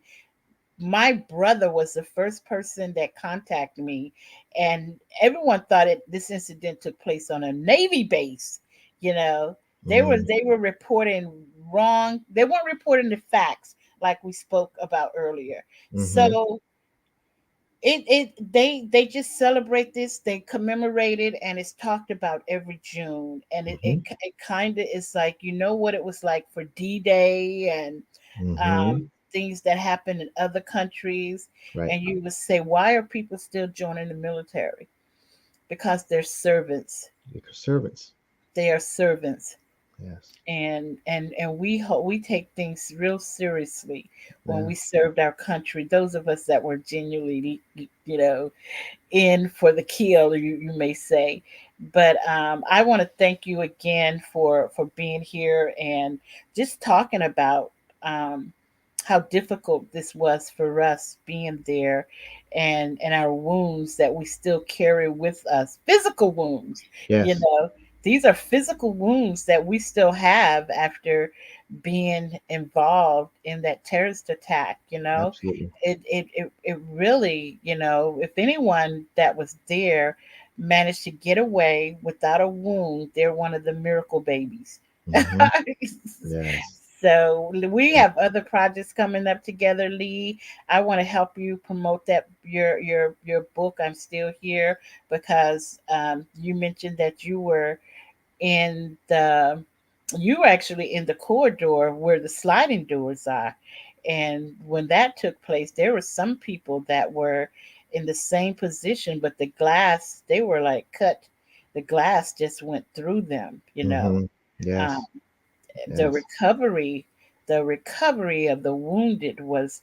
my brother was the first person that contacted me, and everyone thought this incident took place on a Navy base. You know, Hmm. they were reporting wrong. They weren't reporting the facts like we spoke about earlier. Hmm. So they just celebrate this, they commemorate it, and it's talked about every June. And Hmm. it kind of is like, you know what it was like for D-Day, and Hmm. things that happen in other countries. Right. And you would say, why are people still joining the military? Because they're servants. Your servants. They are servants. Yes. And we take things real seriously when Yeah. we served our country. Those of us that were genuinely, in for the kill, you may say. But I want to thank you again for being here and just talking about um, how difficult this was for us being there, and our wounds that we still carry with us, physical wounds. you Yes. know these are physical wounds that we still have after being involved in that terrorist attack. Absolutely. It really, if anyone that was there managed to get away without a wound, they're one of the miracle babies. Hmm. Yes. So we Yeah. have other projects coming up together, Lee. I want to help you promote that your book. I'm still here because you mentioned that in the you were actually in the corridor where the sliding doors are. And when that took place, there were some people that were in the same position, but they were like cut. The glass just went through them. Hmm. Um, Yes. the Yes. recovery, the recovery of the wounded was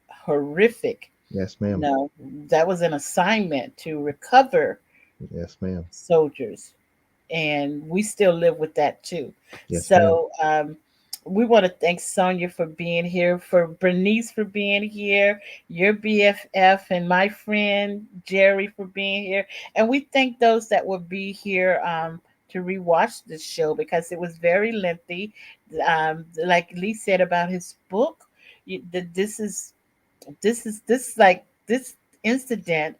horrific. Yes, You ma'am. know, that was an assignment to recover Yes, ma'am. soldiers, and we still live with that too. Yes, ma'am. So we want to thank Sonia for being here, for Bernice for being here, your BFF, and my friend Jerry for being here. And we thank those that will be here to rewatch this show because it was very lengthy. Like Lee said about his book, this like this incident,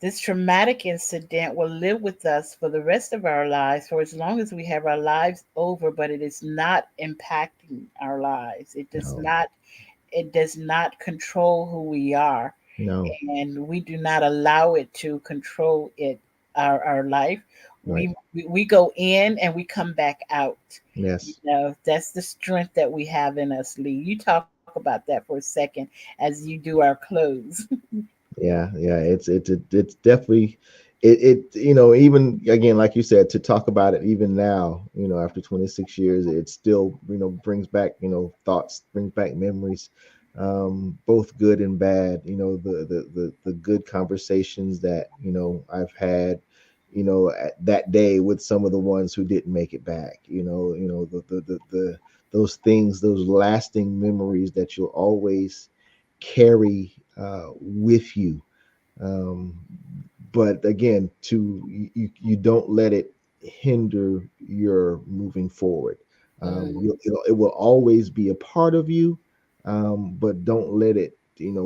this traumatic incident will live with us for the rest of our lives, for as long as we have our lives over, but it is not impacting our lives. No. It does not control who we are, No. and we do not allow it to control our life. Right. We go in and we come back out. Yes. That's the strength that we have in us, Lee. You talk about that for a second as you do our close. Yeah, yeah, it's definitely even again, like you said, to talk about it even now, after 26 years, it still, brings back, thoughts, brings back memories, both good and bad. The good conversations that, I've had, that day with some of the ones who didn't make it back. Those things, those lasting memories that you'll always carry with you. um, but again, you don't let it hinder your moving forward. Mm, It will always be a part of you, but don't let it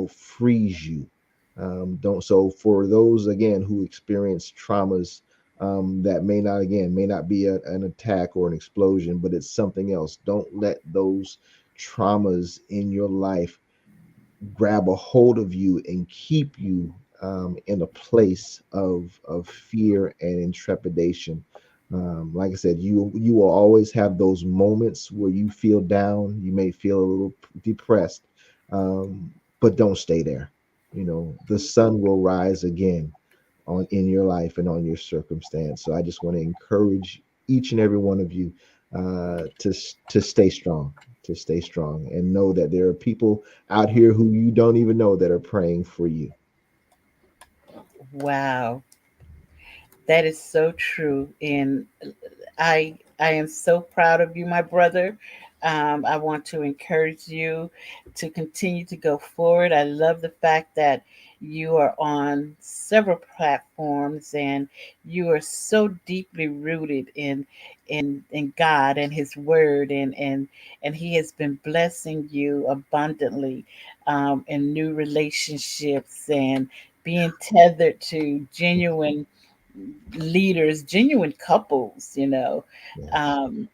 freeze you. Don't So for those again who experience traumas, that may not be an attack or an explosion, but it's something else. Don't let those traumas in your life grab a hold of you and keep you in a place of fear and intrepidation. Like I said, you will always have those moments where you feel down. You may feel a little depressed, but don't stay there. The sun will rise again on in your life and on your circumstance. So I just want to encourage each and every one of you to stay strong, and know that there are people out here who you don't even know that are praying for you. wow, that is so true. And I I am so proud of you, my brother. I want to encourage you to continue to go forward. I love the fact that you are on several platforms and you are so deeply rooted in God and His Word, and He has been blessing you abundantly in new relationships and being tethered to genuine leaders, genuine couples, you know. Yes. Um,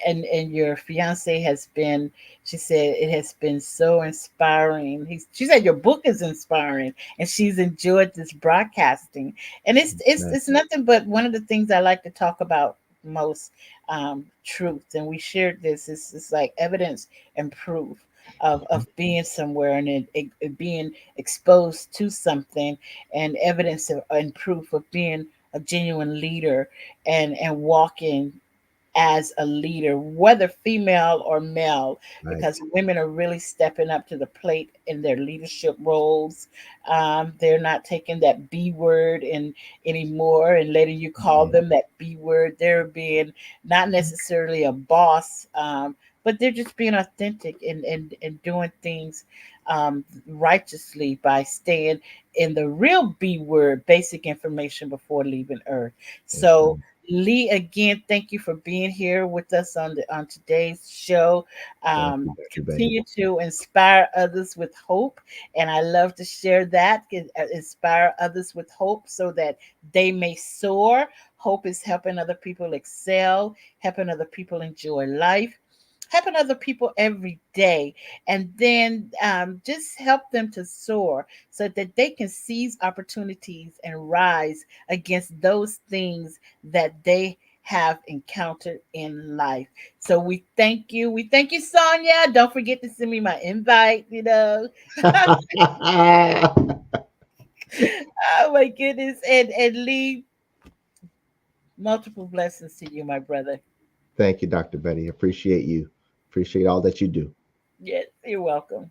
and your fiance has been, she said, it has been so inspiring. She said your book is inspiring, and she's enjoyed this broadcasting. And Amen. it's nothing but one of the things I like to talk about most, truth. And we shared this. It's like evidence and proof of being somewhere and it being exposed to something, and evidence and proof of being a genuine leader and walking as a leader, whether female or male, Right. because women are really stepping up to the plate in their leadership roles. They're not taking that B word in anymore and letting you call Mhm. them that B word. They're being not necessarily a boss, but they're just being authentic and doing things righteously by staying in the real B word, basic information before leaving Earth. Yes, So ma'am. Lee, again, thank you for being here with us on today's show. Thank you, Dr. Betty. Continue to inspire others with hope, and I love to share that. Inspire others with hope so that they may soar. Hope is helping other people excel, helping other people enjoy life, helping other people every day, and then just help them to soar so that they can seize opportunities and rise against those things that they have encountered in life. So we thank you. We thank you, Sonia. Don't forget to send me my invite, you know. Oh my goodness. And Lee, multiple blessings to you, my brother. Thank you, Dr. Betty. Appreciate you. Appreciate all that you do. Yes, you're welcome.